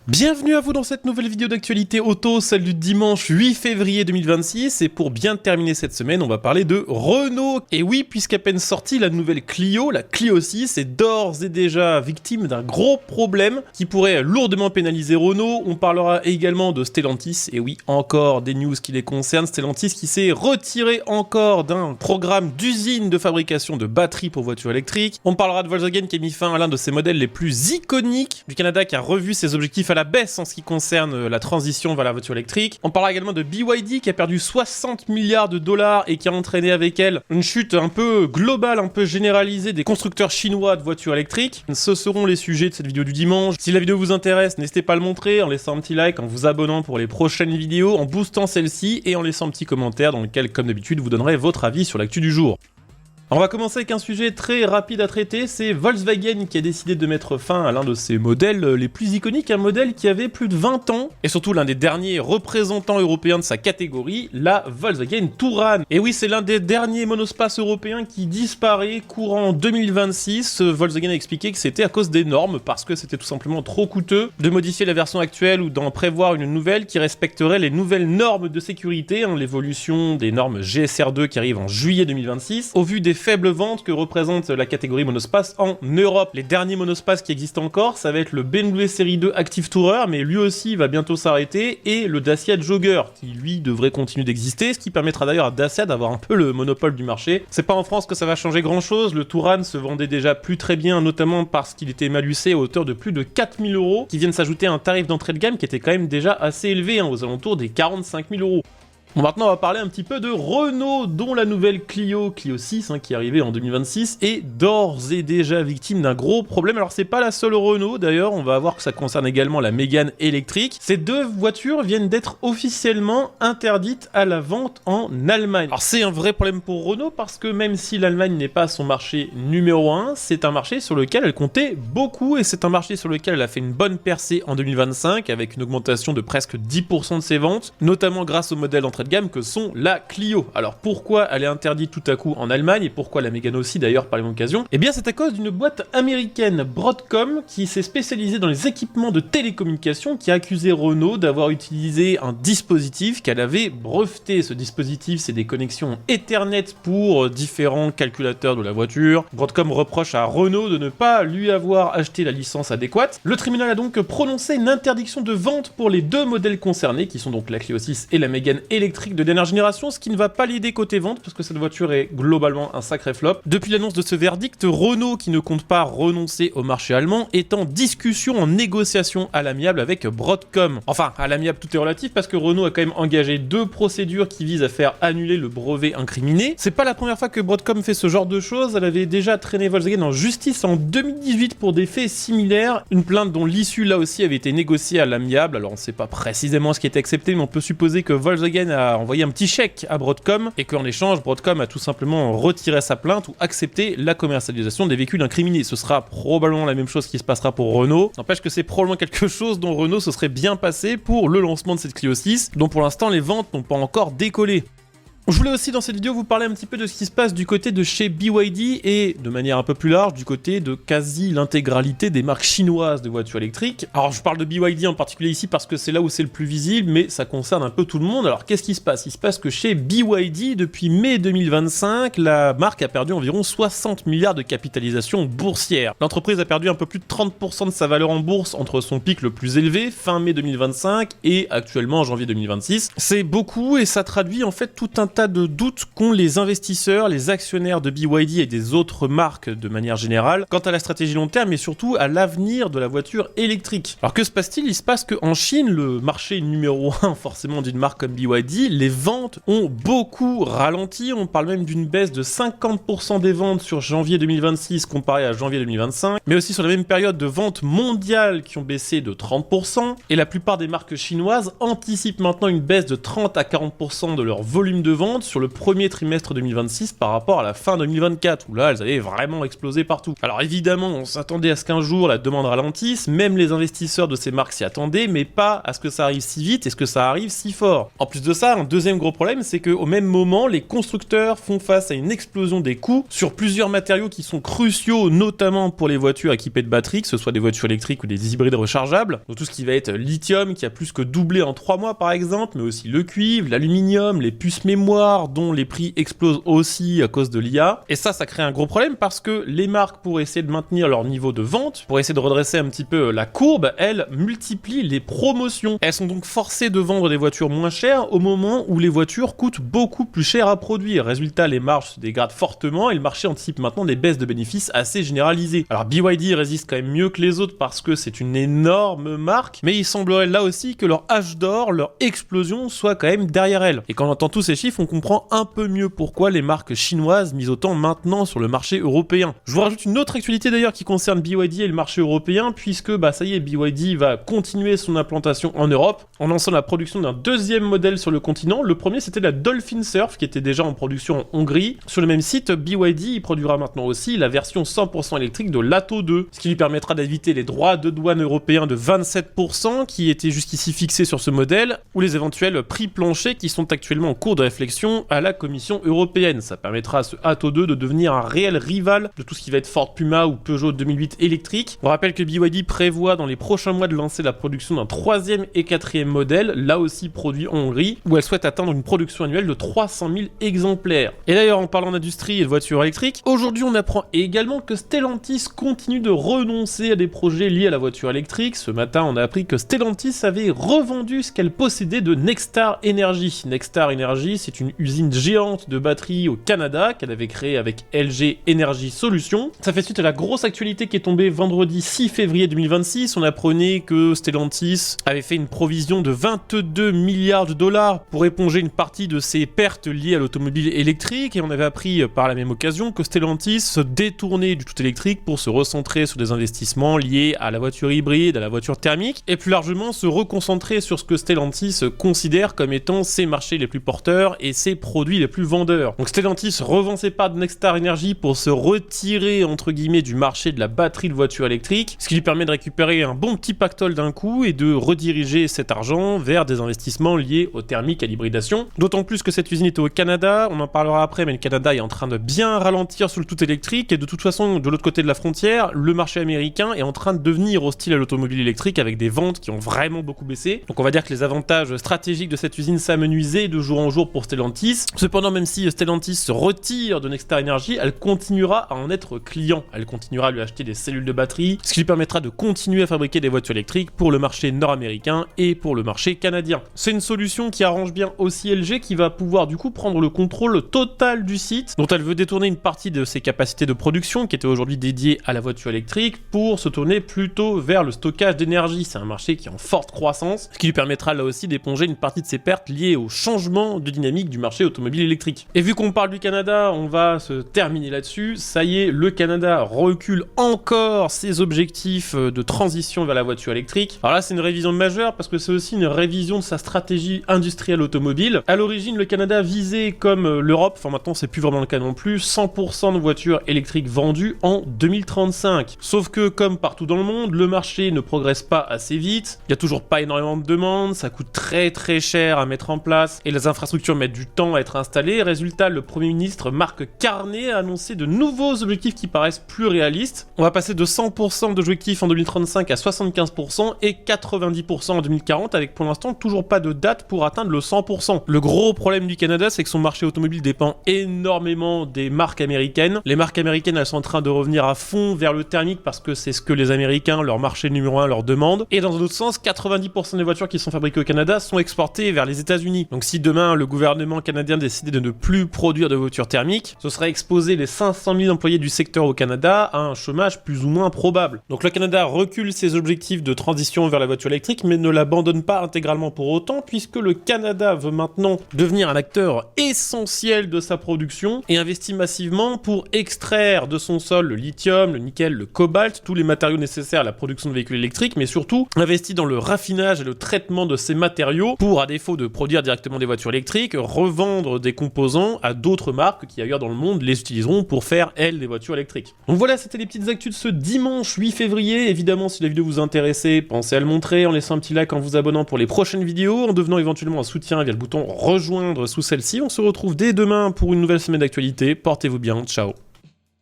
Bienvenue à vous dans cette nouvelle vidéo d'actualité auto, celle du dimanche 8 février 2026, et pour bien terminer cette semaine, on va parler de Renault. Et oui, puisqu'à peine sortie, la nouvelle Clio, la Clio 6, est d'ores et déjà victime d'un gros problème qui pourrait lourdement pénaliser Renault. On parlera également de Stellantis, et oui, encore des news qui les concernent. Stellantis qui s'est retiré encore d'un programme d'usine de fabrication de batteries pour voitures électriques. On parlera de Volkswagen qui a mis fin à l'un de ses modèles les plus iconiques, du Canada qui a revu ses objectifs à la baisse en ce qui concerne la transition vers la voiture électrique. On parlera également de BYD qui a perdu 60 milliards de dollars et qui a entraîné avec elle une chute un peu globale, un peu généralisée des constructeurs chinois de voitures électriques. Ce seront les sujets de cette vidéo du dimanche. Si la vidéo vous intéresse, n'hésitez pas à le montrer en laissant un petit like, en vous abonnant pour les prochaines vidéos, en boostant celle-ci et en laissant un petit commentaire dans lequel, comme d'habitude, vous donnerez votre avis sur l'actu du jour. On va commencer avec un sujet très rapide à traiter, c'est Volkswagen qui a décidé de mettre fin à l'un de ses modèles les plus iconiques, un modèle qui avait plus de 20 ans, et surtout l'un des derniers représentants européens de sa catégorie, la Volkswagen Touran. Et oui, c'est l'un des derniers monospaces européens qui disparaît courant 2026. Volkswagen a expliqué que c'était à cause des normes, parce que c'était tout simplement trop coûteux de modifier la version actuelle ou d'en prévoir une nouvelle qui respecterait les nouvelles normes de sécurité, l'évolution des normes GSR2 qui arrive en juillet 2026, au vu des faibles ventes que représente la catégorie monospace en Europe. Les derniers monospaces qui existent encore, ça va être le BMW Série 2 Active Tourer, mais lui aussi va bientôt s'arrêter, et le Dacia Jogger, qui lui devrait continuer d'exister, ce qui permettra d'ailleurs à Dacia d'avoir un peu le monopole du marché. C'est pas en France que ça va changer grand chose, le Touran se vendait déjà plus très bien, notamment parce qu'il était malucé à hauteur de plus de 4000 €, qui viennent s'ajouter à un tarif d'entrée de gamme qui était quand même déjà assez élevé, aux alentours des 45 000 €. Bon, maintenant on va parler un petit peu de Renault, dont la nouvelle Clio 6, qui est arrivée en 2026, est d'ores et déjà victime d'un gros problème. Alors c'est pas la seule Renault d'ailleurs, on va voir que ça concerne également la Mégane électrique. Ces deux voitures viennent d'être officiellement interdites à la vente en Allemagne. Alors c'est un vrai problème pour Renault parce que même si l'Allemagne n'est pas son marché numéro 1, c'est un marché sur lequel elle comptait beaucoup, et c'est un marché sur lequel elle a fait une bonne percée en 2025 avec une augmentation de presque 10% de ses ventes, notamment grâce au modèle d'entrée de gamme que sont la Clio. Alors pourquoi elle est interdite tout à coup en Allemagne, et pourquoi la Mégane aussi d'ailleurs par la même occasion? Eh bien c'est à cause d'une boîte américaine, Broadcom, qui s'est spécialisée dans les équipements de télécommunications, qui a accusé Renault d'avoir utilisé un dispositif qu'elle avait breveté. Ce dispositif, c'est des connexions Ethernet pour différents calculateurs de la voiture. Broadcom reproche à Renault de ne pas lui avoir acheté la licence adéquate. Le tribunal a donc prononcé une interdiction de vente pour les deux modèles concernés, qui sont donc la Clio 6 et la Mégane électrique de dernière génération, ce qui ne va pas l'aider côté vente parce que cette voiture est globalement un sacré flop. Depuis l'annonce de ce verdict, Renault, qui ne compte pas renoncer au marché allemand, est en discussion, en négociation à l'amiable avec Broadcom. Enfin, à l'amiable tout est relatif parce que Renault a quand même engagé deux procédures qui visent à faire annuler le brevet incriminé. C'est pas la première fois que Broadcom fait ce genre de choses, elle avait déjà traîné Volkswagen en justice en 2018 pour des faits similaires, une plainte dont l'issue là aussi avait été négociée à l'amiable. Alors on sait pas précisément ce qui est accepté, mais on peut supposer que Volkswagen a envoyé un petit chèque à Broadcom et qu'en échange, Broadcom a tout simplement retiré sa plainte ou accepté la commercialisation des véhicules incriminés. Ce sera probablement la même chose qui se passera pour Renault. N'empêche que c'est probablement quelque chose dont Renault se serait bien passé pour le lancement de cette Clio 6, dont pour l'instant les ventes n'ont pas encore décollé. Je voulais aussi dans cette vidéo vous parler un petit peu de ce qui se passe du côté de chez BYD et de manière un peu plus large du côté de quasi l'intégralité des marques chinoises de voitures électriques. Alors je parle de BYD en particulier ici parce que c'est là où c'est le plus visible, mais ça concerne un peu tout le monde. Alors qu'est-ce qui se passe? Il se passe que chez BYD, depuis mai 2025, la marque a perdu environ 60 milliards de capitalisation boursière. L'entreprise a perdu un peu plus de 30% de sa valeur en bourse entre son pic le plus élevé, fin mai 2025, et actuellement en janvier 2026. C'est beaucoup et ça traduit en fait tout un tas de doutes qu'ont les investisseurs, les actionnaires de BYD et des autres marques de manière générale quant à la stratégie long terme et surtout à l'avenir de la voiture électrique. Alors que se passe-t-il? Il se passe qu'en Chine, le marché numéro 1 forcément d'une marque comme BYD, les ventes ont beaucoup ralenti. On parle même d'une baisse de 50% des ventes sur janvier 2026 comparé à janvier 2025, mais aussi sur la même période de ventes mondiales qui ont baissé de 30%, et la plupart des marques chinoises anticipent maintenant une baisse de 30 à 40% de leur volume de vente ventes sur le premier trimestre 2026 par rapport à la fin 2024, où là, elles avaient vraiment explosé partout. Alors évidemment, on s'attendait à ce qu'un jour la demande ralentisse, même les investisseurs de ces marques s'y attendaient, mais pas à ce que ça arrive si vite et ce que ça arrive si fort. En plus de ça, un deuxième gros problème, c'est qu'au même moment, les constructeurs font face à une explosion des coûts sur plusieurs matériaux qui sont cruciaux, notamment pour les voitures équipées de batteries, que ce soit des voitures électriques ou des hybrides rechargeables. Donc tout ce qui va être lithium, qui a plus que doublé en 3 mois par exemple, mais aussi le cuivre, l'aluminium, les puces mémoire, dont les prix explosent aussi à cause de l'IA. Et ça crée un gros problème parce que les marques, pour essayer de maintenir leur niveau de vente, pour essayer de redresser un petit peu la courbe, elles multiplient les promotions. Elles sont donc forcées de vendre des voitures moins chères au moment où les voitures coûtent beaucoup plus cher à produire. Résultat, les marges se dégradent fortement et le marché anticipe maintenant des baisses de bénéfices assez généralisées. Alors BYD résiste quand même mieux que les autres parce que c'est une énorme marque, mais il semblerait là aussi que leur âge d'or, leur explosion soit quand même derrière elle. Et quand on entend tous ces chiffres, on comprend un peu mieux pourquoi les marques chinoises misent autant maintenant sur le marché européen. Je vous rajoute une autre actualité d'ailleurs qui concerne BYD et le marché européen, puisque ça y est, BYD va continuer son implantation en Europe en lançant la production d'un deuxième modèle sur le continent. Le premier, c'était la Dolphin Surf qui était déjà en production en Hongrie. Sur le même site, BYD produira maintenant aussi la version 100% électrique de l'Atto 2, ce qui lui permettra d'éviter les droits de douane européens de 27% qui étaient jusqu'ici fixés sur ce modèle, ou les éventuels prix planchers qui sont actuellement en cours de réflexion à la Commission européenne. Ça permettra à ce Atto 2 de devenir un réel rival de tout ce qui va être Ford Puma ou Peugeot 2008 électrique. On rappelle que BYD prévoit dans les prochains mois de lancer la production d'un troisième et quatrième modèle, là aussi produit en Hongrie, où elle souhaite atteindre une production annuelle de 300 000 exemplaires. Et d'ailleurs, en parlant d'industrie et de voitures électriques, aujourd'hui on apprend également que Stellantis continue de renoncer à des projets liés à la voiture électrique. Ce matin, on a appris que Stellantis avait revendu ce qu'elle possédait de Nexstar Energy. Nexstar Energy, c'est une usine géante de batteries au Canada qu'elle avait créée avec LG Energy Solutions. Ça fait suite à la grosse actualité qui est tombée vendredi 6 février 2026. On apprenait que Stellantis avait fait une provision de 22 milliards de dollars pour éponger une partie de ses pertes liées à l'automobile électrique, et on avait appris par la même occasion que Stellantis se détournait du tout électrique pour se recentrer sur des investissements liés à la voiture hybride, à la voiture thermique, et plus largement se reconcentrer sur ce que Stellantis considère comme étant ses marchés les plus porteurs et ses produits les plus vendeurs. Donc Stellantis revend ses parts de Nexstar Energy pour se retirer entre guillemets du marché de la batterie de voiture électrique, ce qui lui permet de récupérer un bon petit pactole d'un coup et de rediriger cet argent vers des investissements liés au thermique, à l'hybridation. D'autant plus que cette usine était au Canada, on en parlera après, mais le Canada est en train de bien ralentir sur le tout électrique, et de toute façon, de l'autre côté de la frontière, le marché américain est en train de devenir hostile à l'automobile électrique avec des ventes qui ont vraiment beaucoup baissé. Donc on va dire que les avantages stratégiques de cette usine s'amenuisaient de jour en jour pour Stellantis. Cependant, même si Stellantis se retire de Nexstar Energy, elle continuera à en être client. Elle continuera à lui acheter des cellules de batterie, ce qui lui permettra de continuer à fabriquer des voitures électriques pour le marché nord-américain et pour le marché canadien. C'est une solution qui arrange bien aussi LG, qui va pouvoir du coup prendre le contrôle total du site, dont elle veut détourner une partie de ses capacités de production qui étaient aujourd'hui dédiées à la voiture électrique pour se tourner plutôt vers le stockage d'énergie. C'est un marché qui est en forte croissance, ce qui lui permettra là aussi d'éponger une partie de ses pertes liées au changement de dynamique du marché automobile électrique. Et vu qu'on parle du Canada, on va se terminer là-dessus. Ça y est, le Canada recule encore ses objectifs de transition vers la voiture électrique. Alors là, c'est une révision majeure parce que c'est aussi une révision de sa stratégie industrielle automobile. À l'origine, le Canada visait, comme l'Europe, enfin maintenant c'est plus vraiment le cas non plus, 100% de voitures électriques vendues en 2035. Sauf que, comme partout dans le monde, le marché ne progresse pas assez vite, il n'y a toujours pas énormément de demandes, ça coûte très cher à mettre en place, et les infrastructures mettent du temps à être installées. Résultat, le Premier ministre Mark Carney a annoncé de nouveaux objectifs qui paraissent plus réalistes. On va passer de 100% d'objectifs en 2035 à 75% et 90% en 2040, avec pour l'instant toujours pas de date pour atteindre le 100%. Le gros problème du Canada, c'est que son marché automobile dépend énormément des marques américaines. Les marques américaines, elles sont en train de revenir à fond vers le thermique parce que c'est ce que les Américains, leur marché numéro 1, leur demandent. Et dans un autre sens, 90% des voitures qui sont fabriquées au Canada sont exportées vers les États-Unis. Donc si demain le gouvernement canadien décidait de ne plus produire de voitures thermiques, ce serait exposer les 500 000 employés du secteur au Canada à un chômage plus ou moins probable. Donc le Canada recule ses objectifs de transition vers la voiture électrique, mais ne l'abandonne pas intégralement pour autant, puisque le Canada veut maintenant devenir un acteur essentiel de sa production et investit massivement pour extraire de son sol le lithium, le nickel, le cobalt, tous les matériaux nécessaires à la production de véhicules électriques, mais surtout investit dans le raffinage et le traitement de ces matériaux pour, à défaut de produire directement des voitures électriques, revendre des composants à d'autres marques qui ailleurs dans le monde les utiliseront pour faire, elles, des voitures électriques. Donc voilà, c'était les petites actus de ce dimanche 8 février. Évidemment, si la vidéo vous intéressait, pensez à le montrer en laissant un petit like, en vous abonnant pour les prochaines vidéos, en devenant éventuellement un soutien via le bouton rejoindre sous celle-ci. On se retrouve dès demain pour une nouvelle semaine d'actualité. Portez-vous bien, ciao.